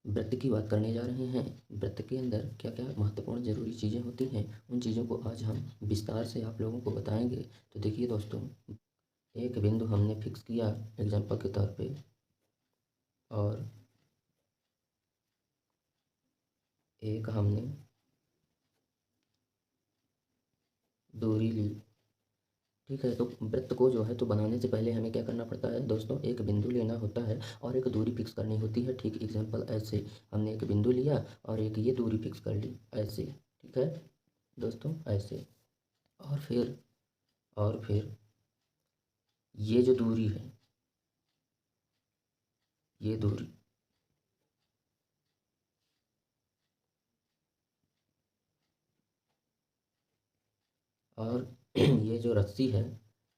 वृत्त की बात करने जा रहे हैं। वृत्त के अंदर क्या क्या महत्वपूर्ण ज़रूरी चीज़ें होती हैं, उन चीज़ों को आज हम विस्तार से आप लोगों को बताएंगे। तो देखिए दोस्तों, एक बिंदु हमने फिक्स किया एग्जाम्पल के तौर पे, और एक हमने दूरी ली। ठीक है, तो वृत्त को जो है तो बनाने से पहले हमें क्या करना पड़ता है दोस्तों, एक बिंदु लेना होता है और एक दूरी फिक्स करनी होती है। ठीक एग्जाम्पल ऐसे हमने एक बिंदु लिया और एक ये दूरी फिक्स कर ली ऐसे। ठीक है दोस्तों, ऐसे। और फिर ये जो दूरी है, ये दूरी, और ये जो रस्सी है,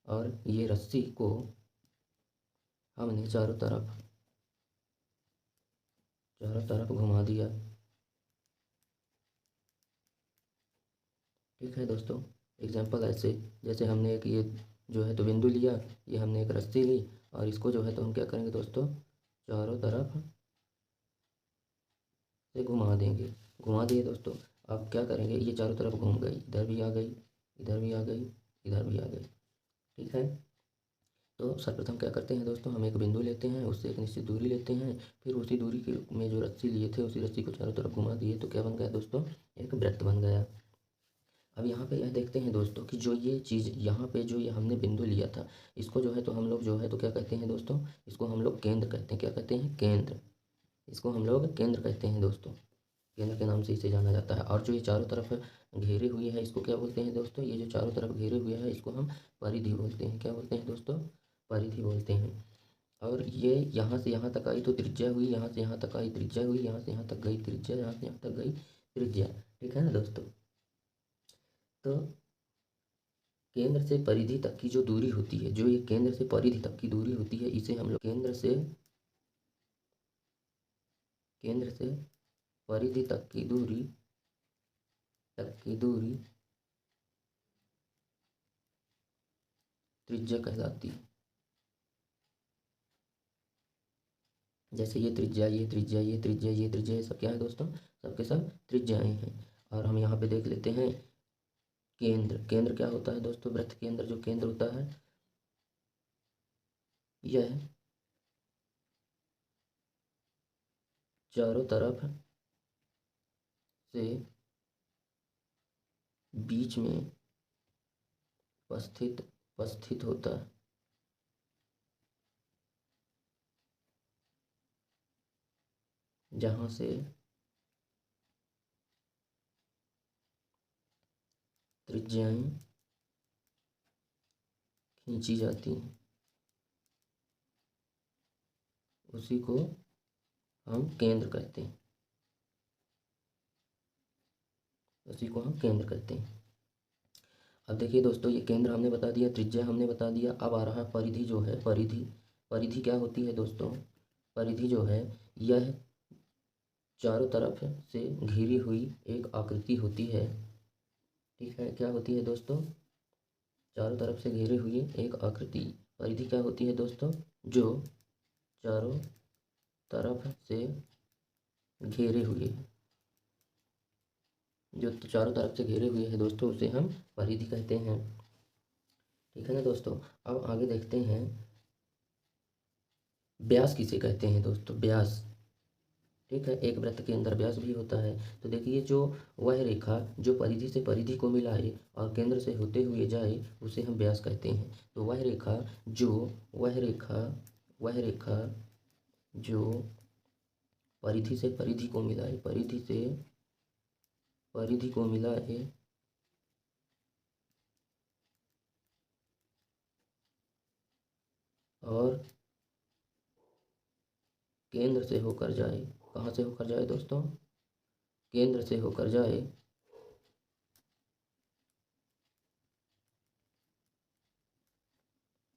और ये रस्सी को हमने चारों तरफ घुमा दिया। ठीक है दोस्तों, एग्जाम्पल ऐसे, जैसे हमने एक ये जो है तो बिंदु लिया, ये हमने एक रस्सी ली और इसको जो है तो हम क्या करेंगे दोस्तों, चारों तरफ से घुमा देंगे। घुमा दिए दोस्तों, अब क्या करेंगे, ये चारों तरफ घूम गई, इधर भी आ गई, इधर भी आ गई, इधर भी आ गई। ठीक है, तो सर्वप्रथम क्या करते हैं दोस्तों, हम एक बिंदु लेते हैं, उससे एक निश्चित दूरी लेते हैं, फिर उसी दूरी के में जो रस्सी लिए थे उसी रस्सी को चारों तरफ घुमा दिए, तो क्या बन गया दोस्तों, एक वृत्त बन गया। अब यहाँ पे यह देखते हैं दोस्तों कि जो ये चीज़ यहाँ पे जो ये हमने बिंदु लिया था, इसको जो है तो हम लोग जो है तो क्या कहते हैं दोस्तों, इसको हम लोग केंद्र कहते हैं। क्या कहते हैं, केंद्र। इसको हम लोग केंद्र कहते हैं दोस्तों, केंद्र के नाम से इसे जाना जाता है। और जो ये चारों तरफ घेरे हुए है, इसको क्या बोलते हैं दोस्तों, ये जो चारों तरफ घेरे हुए हैं इसको हम परिधि बोलते हैं। क्या बोलते हैं दोस्तों, परिधि बोलते हैं। और ये यहाँ से यहाँ तक आई तो त्रिज्या हुई, यहाँ से यहाँ तक आई त्रिज्या हुई, यहाँ से यहाँ तक गई त्रिज्या, यहाँ से यहाँ तक गई त्रिज्या। ठीक है ना दोस्तों, तो केंद्र से परिधि तक की जो दूरी होती है, जो ये केंद्र से परिधि तक की दूरी होती है, इसे हम लोग केंद्र से परिधि तक की दूरी त्रिज्या कहलाती है। जैसे ये त्रिज्या, ये त्रिज्या, ये त्रिज्या, ये त्रिज्या, ये सब क्या है दोस्तों, सबके सब त्रिज्याएं हैं। और हम यहाँ पे देख लेते हैं केंद्र। केंद्र क्या होता है दोस्तों, वृत्त के अंदर जो केंद्र होता है, यह चारों तरफ से बीच में उपस्थित होता है, जहाँ से त्रिज्याएं खींची जाती हैं, उसी को हम केंद्र कहते हैं। उसी को हम केंद्र कहते हैं। अब देखिए दोस्तों, ये केंद्र हमने बता दिया, त्रिज्या हमने बता दिया। अब आ रहा है परिधि जो है, परिधि। परिधि क्या होती है दोस्तों, परिधि जो है यह चारों तरफ से घिरी हुई एक आकृति होती है। ठीक है, क्या होती है दोस्तों, चारों तरफ से घेरे हुए एक आकृति। परिधि क्या होती है दोस्तों, जो चारों तरफ से घेरे हुए है, जो चारों तरफ से घेरे हुए हैं दोस्तों, उसे हम परिधि कहते हैं। ठीक है ना दोस्तों, अब आगे देखते हैं व्यास किसे कहते हैं दोस्तों, व्यास। ठीक है, एक वृत्त के अंदर व्यास भी होता है। तो देखिए, जो वह रेखा जो परिधि से परिधि को मिलाए और केंद्र से होते हुए जाए, उसे हम व्यास कहते हैं। तो वह रेखा जो परिधि से परिधि को मिलाए, परिधि से परिधि को मिलाए और केंद्र से होकर जाए, कहाँ से होकर जाए दोस्तों, केंद्र से होकर जाए,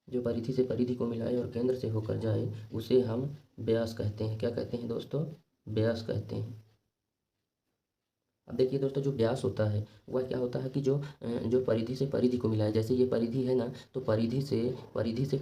जो परिधि से परिधि को मिलाए और केंद्र से होकर जाए, उसे हम व्यास कहते हैं। क्या कहते हैं दोस्तों, व्यास कहते हैं। अब देखिए दोस्तों, जो व्यास होता है वह क्या होता है कि जो जो परिधि से परिधि को मिला है, जैसे ये परिधि है ना, तो परिधि से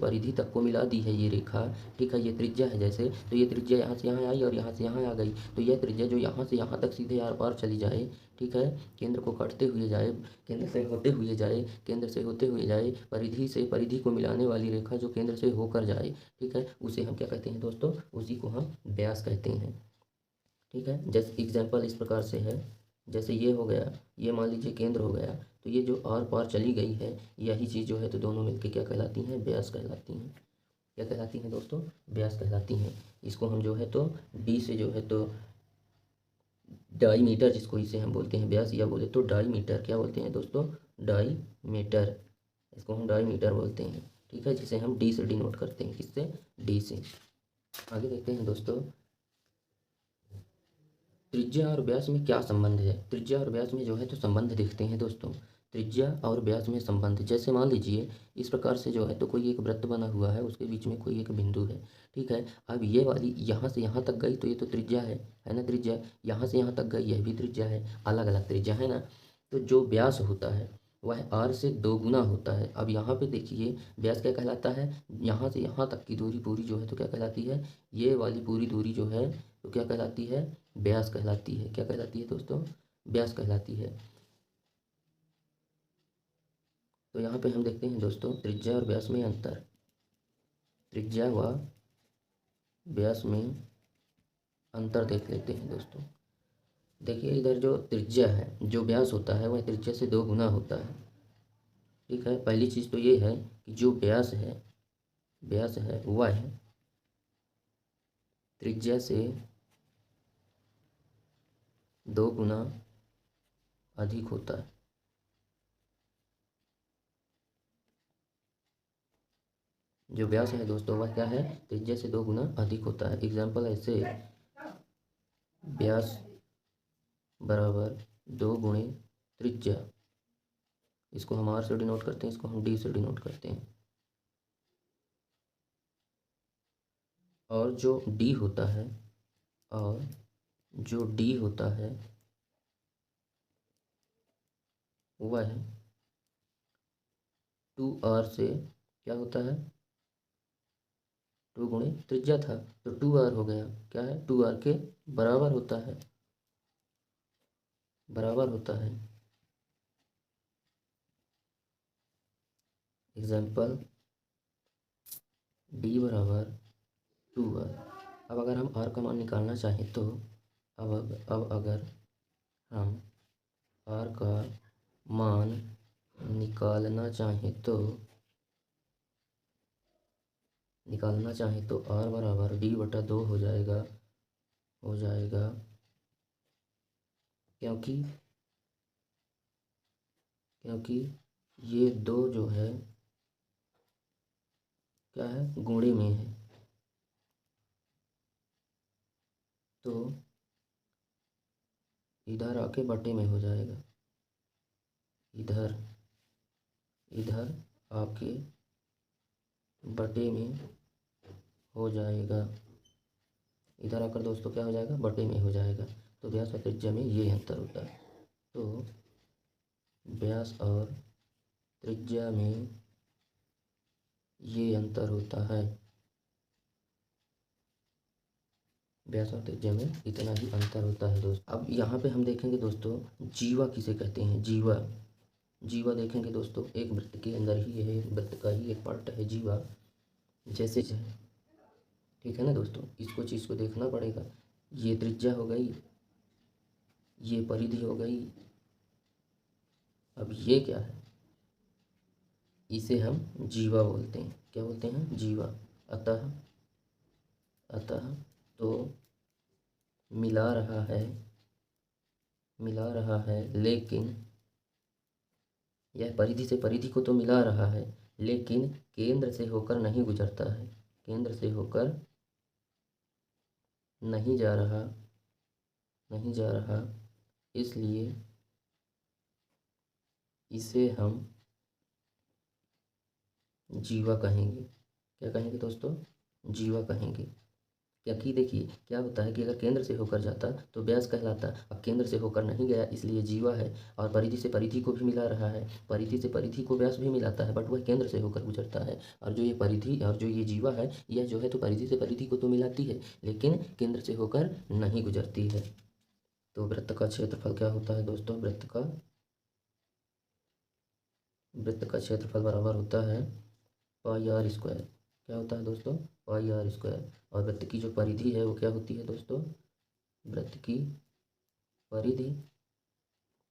परिधि तक को मिला दी है ये रेखा। ठीक है, ये त्रिज्या है जैसे, तो ये त्रिज्या यहाँ से यहाँ आई और यहाँ से यहाँ आ गई, तो यह त्रिज्या जो यहाँ से यहाँ तक सीधे आर पार चली जाए, ठीक है, केंद्र को काटते हुए जाए, केंद्र से होते हुए जाए, केंद्र से होते हुए जाए, परिधि से परिधि को मिलाने वाली रेखा जो केंद्र से होकर जाए, ठीक है, उसे हम क्या कहते हैं दोस्तों, उसी को हम व्यास कहते हैं। ठीक है, जैसे एग्जाम्पल इस प्रकार से है, जैसे ये हो गया, ये मान लीजिए केंद्र हो गया, तो ये जो आर पार चली गई है, यही चीज़ जो है तो दोनों मिलके क्या कहलाती हैं, व्यास कहलाती हैं। क्या कहलाती हैं दोस्तों, व्यास कहलाती हैं। इसको हम जो है तो डी से जो है तो डाई मीटर, जिसको इसे हम बोलते हैं व्यास, या बोले तो डाई मीटर, क्या बोलते हैं दोस्तों, डाई मीटर, इसको हम डाई मीटर बोलते हैं। ठीक है, जिसे हम डी से डिनोट करते हैं, किससे, डी से। आगे देखते हैं दोस्तों, त्रिज्या और व्यास में क्या संबंध है। त्रिज्या और व्यास में जो है तो संबंध देखते हैं दोस्तों। त्रिज्या और व्यास में संबंध, जैसे मान लीजिए इस प्रकार से जो है तो कोई एक वृत्त बना हुआ है, उसके बीच में कोई एक बिंदु है। ठीक है, अब ये वाली यहाँ से यहाँ तक गई तो ये तो त्रिज्या है ना, त्रिज्या। यहाँ से यहाँ तक गई, यह भी त्रिज्या है, अलग अलग त्रिज्या है ना। तो जो व्यास होता है वह आर से दोगुना होता है। अब यहाँ पे देखिए व्यास क्या कहलाता है, यहाँ से यहाँ तक की दूरी पूरी जो है तो क्या कहलाती है, ये वाली पूरी दूरी जो है तो क्या कहलाती है, व्यास कहलाती है। क्या कहलाती है दोस्तों, व्यास कहलाती है। तो यहाँ पे हम देखते हैं दोस्तों, त्रिज्या और व्यास में अंतर। त्रिज्या व व्यास में अंतर देख लेते हैं दोस्तों। देखिए इधर जो त्रिज्या है, जो व्यास होता है वह त्रिज्या से 2 गुना होता है। ठीक है, पहली चीज़ तो ये है कि जो व्यास है वह त्रिज्या से 2 गुना अधिक होता है। जो व्यास है दोस्तों वह क्या है, त्रिज्या से 2 गुना अधिक होता है। एग्जाम्पल ऐसे, व्यास बराबर 2 गुणे त्रिज्या, इसको हम आर से डिनोट करते हैं, इसको हम डी से डिनोट करते हैं। और जो डी होता है, और जो डी होता है वह 2r से क्या होता है, 2 गुणे त्रिज्या था तो 2r हो गया, क्या है, 2r के बराबर होता है, बराबर होता है। एग्जाम्पल, डी बराबर 2r। अब अगर हम r का मान निकालना चाहें तो अब अगर हम r का मान निकालना चाहें तो r बराबर d/2 हो जाएगा, क्योंकि ये 2 जो है क्या है, गुणे में है, तो इधर आके बटे में हो जाएगा, इधर आके बटे में हो जाएगा, इधर आकर दोस्तों क्या हो जाएगा, बटे में हो जाएगा। तो व्यास और त्रिज्या में ये अंतर होता है। तो व्यास और त्रिज्या में ये अंतर होता है, व्यास और त्रिज्या में इतना ही अंतर होता है दोस्तों। अब यहाँ पे हम देखेंगे दोस्तों, जीवा किसे कहते हैं, जीवा। जीवा देखेंगे दोस्तों, एक वृत्त के अंदर ही है, वृत्त का ही एक पार्ट है जीवा। जैसे ठीक है ना दोस्तों, इसको चीज़ को देखना पड़ेगा। ये त्रिज्या हो गई, ये परिधि हो गई, अब ये क्या है, इसे हम जीवा बोलते हैं। क्या बोलते हैं, जीवा। अतः तो मिला रहा है, लेकिन यह परिधि से परिधि को तो मिला रहा है, लेकिन केंद्र से होकर नहीं गुजरता है, केंद्र से होकर नहीं जा रहा, इसलिए इसे हम जीवा कहेंगे। क्या कहेंगे दोस्तों, जीवा कहेंगे। क्योंकि देखिए क्या होता है कि अगर केंद्र से होकर जाता तो व्यास कहलाता। अब केंद्र से होकर नहीं गया इसलिए जीवा है, और परिधि से परिधि को भी मिला रहा है, परिधि से परिधि को व्यास भी मिलाता है, बट वह केंद्र से होकर गुजरता है। और जो ये परिधि और जो ये जीवा है यह जो है तो परिधि से परिधि को तो मिलाती है लेकिन केंद्र से होकर नहीं गुजरती है। तो वृत्त का क्षेत्रफल क्या होता है दोस्तों? वृत्त का क्षेत्रफल बराबर होता है पाई आर स्क्वायर। क्या होता है दोस्तों? पाई आर स्क्वायर। और वृत्त की जो परिधि है वो क्या होती है दोस्तों? वृत्त की परिधि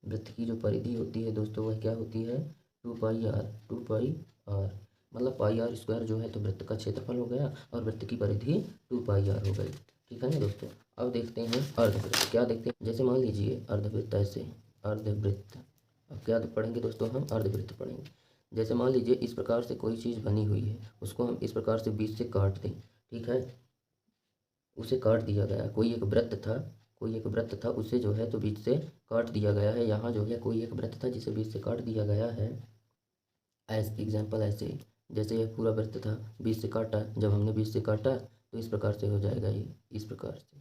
वृत्त की जो परिधि होती है दोस्तों वह क्या होती है? 2 पाई आर। 2 पाई आर मतलब पाई आर स्क्वायर जो है तो वृत्त का क्षेत्रफल हो गया और वृत्त की परिधि 2 पाई आर हो गई। ठीक है ना दोस्तों? अब देखते हैं अर्धवृत्त। क्या देखते हैं? जैसे मान लीजिए अर्धवृत्त ऐसे, अर्धवृत्त। अब क्या पढ़ेंगे दोस्तों? हम अर्धवृत्त पढ़ेंगे। जैसे मान लीजिए इस प्रकार से कोई चीज़ बनी हुई है, उसको हम इस प्रकार से बीच से काट दें। ठीक है, उसे काट दिया गया। कोई एक वृत्त था उसे जो है तो बीच से काट दिया गया है। यहाँ जो है कोई एक वृत्त था जिसे बीच से काट दिया गया है। एज एग्जाम्पल ऐसे, जैसे यह पूरा वृत्त था, बीच से काटा, जब हमने बीच से काटा तो इस प्रकार से हो जाएगा, ये इस प्रकार से,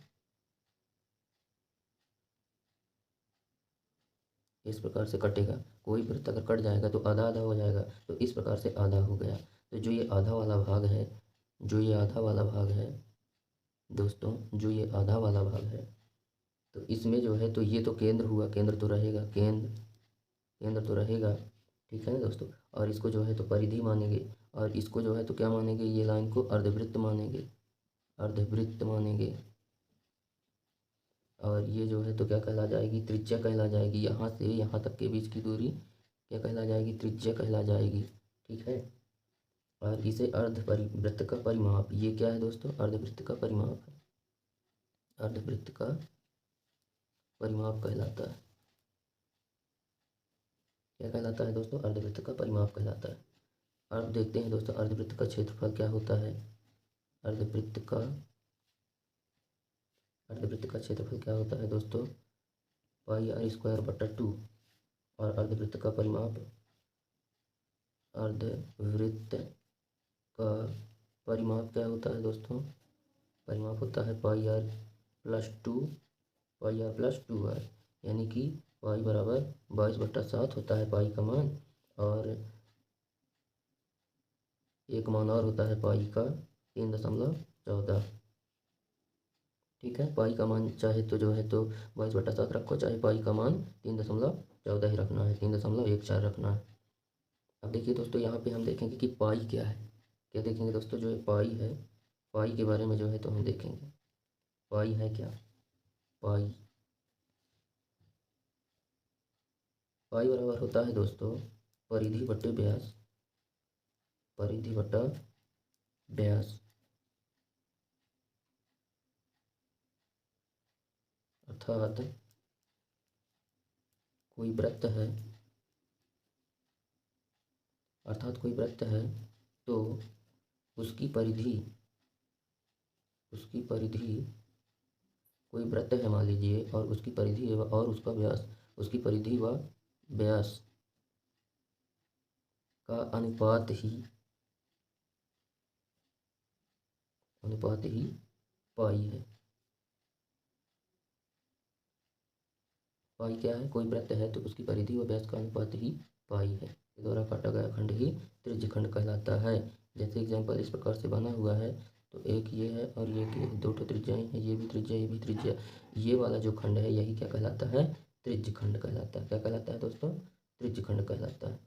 इस प्रकार से कटेगा। कोई वृत्त अगर कट जाएगा तो आधा आधा हो जाएगा, तो इस प्रकार से आधा हो गया। तो जो ये आधा वाला भाग है, जो ये आधा वाला भाग है दोस्तों, जो ये आधा वाला भाग है, तो इसमें जो है तो ये तो केंद्र हुआ, केंद्र तो रहेगा, केंद्र तो रहेगा। ठीक है ना दोस्तों? और इसको जो है तो परिधि मानेंगे, और इसको जो है तो क्या मानेंगे? ये लाइन को अर्धवृत्त मानेंगे, अर्धवृत्त मानेंगे। और ये जो है तो क्या कहला जाएगी? त्रिज्या कहला जाएगी। यहाँ से यहाँ तक के बीच की दूरी क्या कहला जाएगी? त्रिज्या कहला जाएगी। ठीक है, और इसे अर्धवृत्त का परिमाप, ये क्या है दोस्तों? अर्धवृत्त का परिमाप है, अर्धवृत्त का परिमाप कहलाता है। क्या कहलाता है दोस्तों? अर्धवृत्त का परिमाप कहलाता है। अब देखते हैं दोस्तों अर्धवृत्त का क्षेत्रफल क्या होता है। अर्धवृत्त का अर्धवृत्त का क्षेत्रफल क्या होता है दोस्तों? पाई आर स्क्वायर बटा 2। और अर्धवृत्त का परिमाप, अर्धवृत्त का परिमाप क्या होता है दोस्तों? परिमाप होता है pi r plus 2, pi r plus 2 r, यानी कि पाई बराबर 22/7 होता है पाई का मान, और एक मान और होता है पाई का 3.14। ठीक है, पाई का मान चाहे तो जो है तो 22/7 रखो, चाहे पाई का मान 3.14 ही रखना है, 3.14 रखना है। अब देखिए दोस्तों यहाँ पे हम देखेंगे कि पाई क्या है। क्या देखेंगे दोस्तों? जो ये पाई है, पाई के बारे में जो है तो हम देखेंगे। पाई है क्या? पाई पाई बराबर होता है दोस्तों परिधि बटे व्यास, परिधि बटा व्यास। अर्थात कोई वृत्त है, अर्थात कोई वृत्त है तो उसकी परिधि, उसकी परिधि, कोई वृत्त है मान लीजिए और उसकी परिधि और उसका व्यास, उसकी परिधि व व्यास का अनुपात ही पाई है। पाई क्या है? कोई वृत्त है तो उसकी परिधि व व्यास का अनुपात ही पाई है। के द्वारा काटा गया खंड ही त्रिज्य खंड कहलाता है। जैसे एग्जाम्पल इस प्रकार से बना हुआ है, तो एक ये है और ये दो ठो त्रिज्याएं हैं, ये भी त्रिज्या, ये भी त्रिज्या। ये वाला जो खंड है यही क्या कहलाता है? त्रिज्य खंड कहलाता है। क्या कहलाता है दोस्तों? त्रिज्य खंड कहलाता है।